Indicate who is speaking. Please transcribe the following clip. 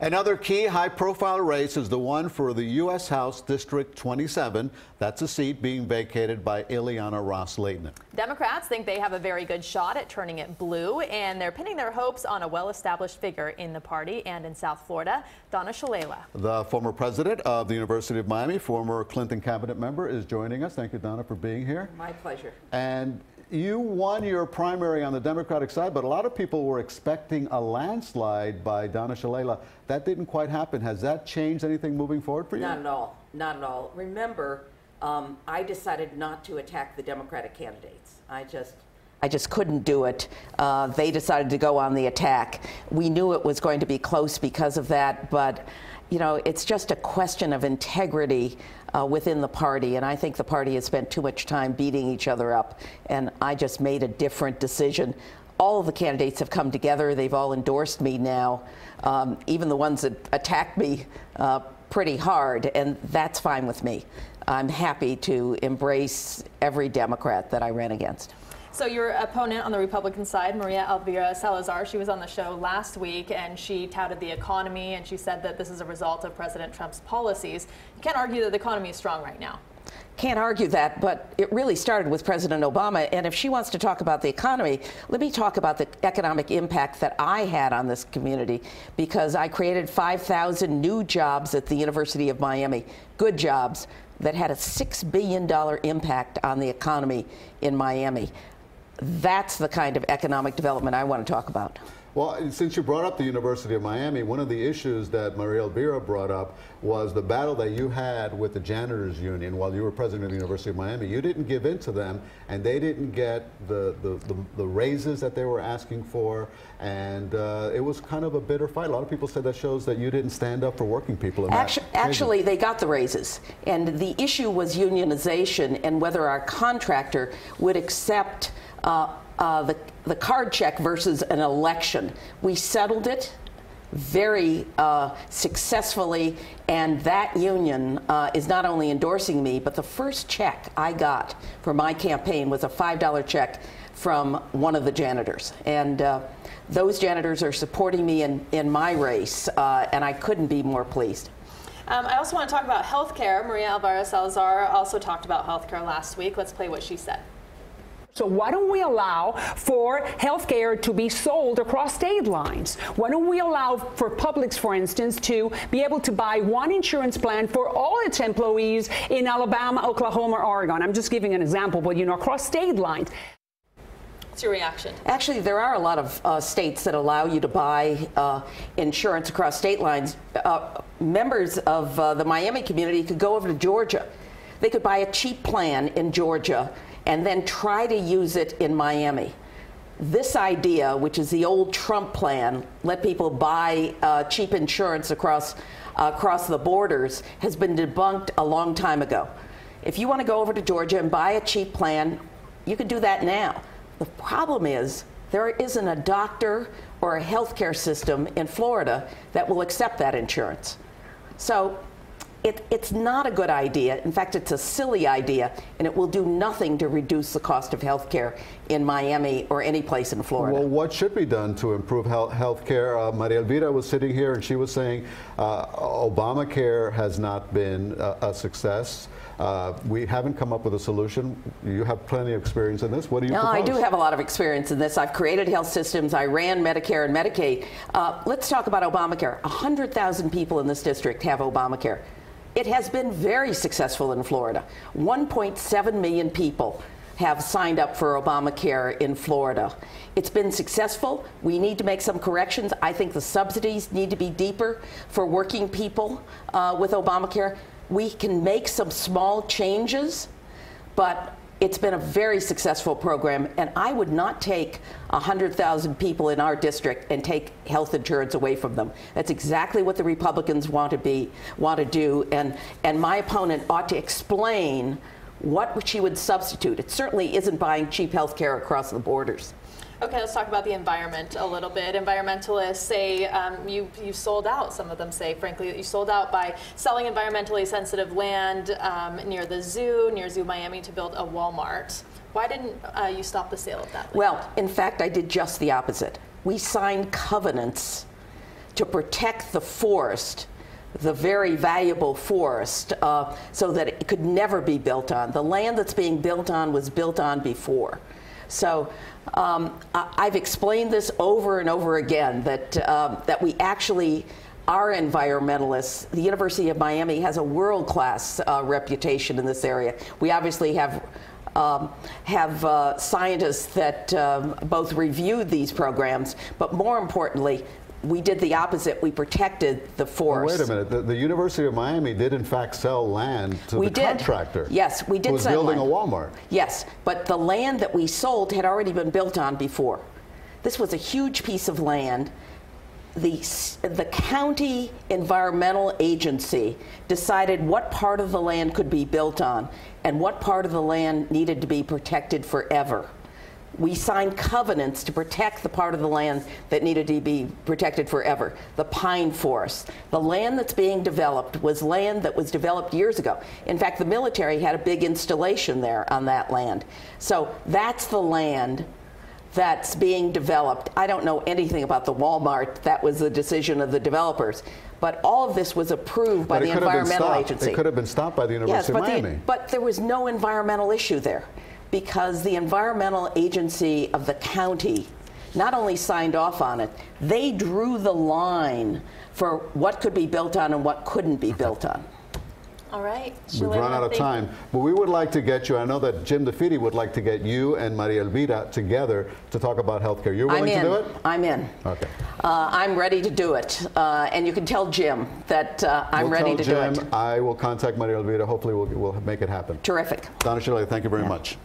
Speaker 1: Another key high-profile race is the one for the U.S. House District 27. That's a seat being vacated by Ileana Ros-Lehtinen.
Speaker 2: Democrats think they have a very good shot at turning it blue, and they're pinning their hopes on a well-established figure in the party and in South Florida, Donna Shalala.
Speaker 1: The former president of the University of Miami, former Clinton cabinet member, is joining us. Thank you, Donna, for being here.
Speaker 3: My pleasure.
Speaker 1: And you won your primary on the Democratic side, but a lot of people were expecting a landslide by Donna Shalala. That didn't quite happen. Has that changed anything moving forward for you?
Speaker 3: Not at all. Not at all. Remember, I decided not to attack the Democratic candidates. I just couldn't do it. They decided to go on the attack. We knew it was going to be close because of that, but you know, it's just a question of integrity within the party, and I think the party has spent too much time beating each other up, and I just made a different decision. All of the candidates have come together. They've all endorsed me now, even the ones that attacked me pretty hard, and that's fine with me. I'm happy to embrace every Democrat that I ran against.
Speaker 2: So your opponent on the Republican side, Maria Elvira Salazar, she was on the show last week and she touted the economy and she said that this is a result of President Trump's policies. You can't argue that the economy is strong right now.
Speaker 3: Can't argue that, but it really started with President Obama. And if she wants to talk about the economy, let me talk about the economic impact that I had on this community, because I created 5,000 new jobs at the University of Miami, good jobs that had a $6 billion impact on the economy in Miami. That's the kind of economic development I want to talk about.
Speaker 1: Well, since you brought up the University of Miami, one of the issues that Maria Elvira brought up was the battle that you had with the janitors union while you were president of the University of Miami. You didn't give in to them, and they didn't get the raises that they were asking for, and it was kind of a bitter fight. A lot of people said that shows that you didn't stand up for working people.
Speaker 3: Actually, they got the raises, and the issue was unionization and whether our contractor would accept the card check versus an election. We settled it very successfully, and that union is not only endorsing me, but the first check I got for my campaign was a $5 check from one of the janitors. And those janitors are supporting me in my race, and I couldn't be more pleased.
Speaker 2: I also want to talk about health care. Maria Elvira Salazar also talked about health care last week. Let's play what she said.
Speaker 4: So why don't we allow for healthcare to be sold across state lines? Why don't we allow for Publix, for instance, to be able to buy one insurance plan for all its employees in Alabama, Oklahoma, Oregon? I'm just giving an example, but you know, across state lines.
Speaker 2: What's your reaction?
Speaker 3: Actually, there are a lot of states that allow you to buy insurance across state lines. Members of the Miami community could go over to Georgia. They could buy a cheap plan in Georgia and then try to use it in Miami. This idea, which is the old Trump plan, let people buy cheap insurance across the borders, has been debunked a long time ago. If you want to go over to Georgia and buy a cheap plan, you can do that now. The problem is there isn't a doctor or a healthcare system in Florida that will accept that insurance. So it's not a good idea. In fact, it's a silly idea, and it will do nothing to reduce the cost of health care in Miami or any place in Florida.
Speaker 1: Well, what should be done to improve health care? Maria Elvira was sitting here, and she was saying Obamacare has not been a success. We haven't come up with a solution. You have plenty of experience in this. What do you propose?
Speaker 3: I do have a lot of experience in this. I've created health systems. I ran Medicare and Medicaid. Let's talk about Obamacare. 100,000 people in this district have Obamacare. It has been very successful in Florida. 1.7 million people have signed up for Obamacare in Florida. It's been successful. We need to make some corrections. I think the subsidies need to be deeper for working people with Obamacare. We can make some small changes, but it's been a very successful program, and I would not take 100,000 people in our district and take health insurance away from them. That's exactly what the Republicans want to do, and my opponent ought to explain what she would substitute. It certainly isn't buying cheap health care across the borders.
Speaker 2: Okay, let's talk about the environment a little bit. Environmentalists say you sold out. Some of them say, frankly, that you sold out by selling environmentally sensitive land near the zoo, near Zoo Miami, to build a Walmart. Why didn't you stop the sale of that land?
Speaker 3: Well, in fact, I did just the opposite. We signed covenants to protect the forest, the very valuable forest, so that it could never be built on. The land that's being built on was built on before. So I've explained this over and over again, that we actually are environmentalists. The University of Miami has a world-class reputation in this area. We obviously have scientists that both reviewed these programs, but more importantly, we did the opposite. We protected the forest.
Speaker 1: Wait a minute. The University of Miami did, in fact, sell land to the contractor.
Speaker 3: Yes, we did.
Speaker 1: Who was building a Walmart.
Speaker 3: Yes, but the land that we sold had already been built on before. This was a huge piece of land. The county environmental agency decided what part of the land could be built on and what part of the land needed to be protected forever. We signed covenants to protect the part of the land that needed to be protected forever, the pine forest. The land that's being developed was land that was developed years ago. In fact, the military had a big installation there on that land. So that's the land that's being developed. I don't know anything about the Walmart. That was the decision of the developers. But all of this was approved by the environmental agency.
Speaker 1: It could have been stopped by the University of Miami.
Speaker 3: But there was no environmental issue there, because the environmental agency of the county not only signed off on it, they drew the line for what could be built on and what couldn't be built on.
Speaker 2: All right.
Speaker 1: We've run out of time, but we would like to get you, I know that Jim DeFede would like to get you and Maria Elvira together to talk about healthcare. You're willing to do it?
Speaker 3: I'm in.
Speaker 1: Okay.
Speaker 3: I'm ready to do it. And you can tell Jim that I'm ready to do it.
Speaker 1: I will contact Maria Elvira. Hopefully we'll make it happen.
Speaker 3: Terrific.
Speaker 1: Donna Shalala, thank you very much.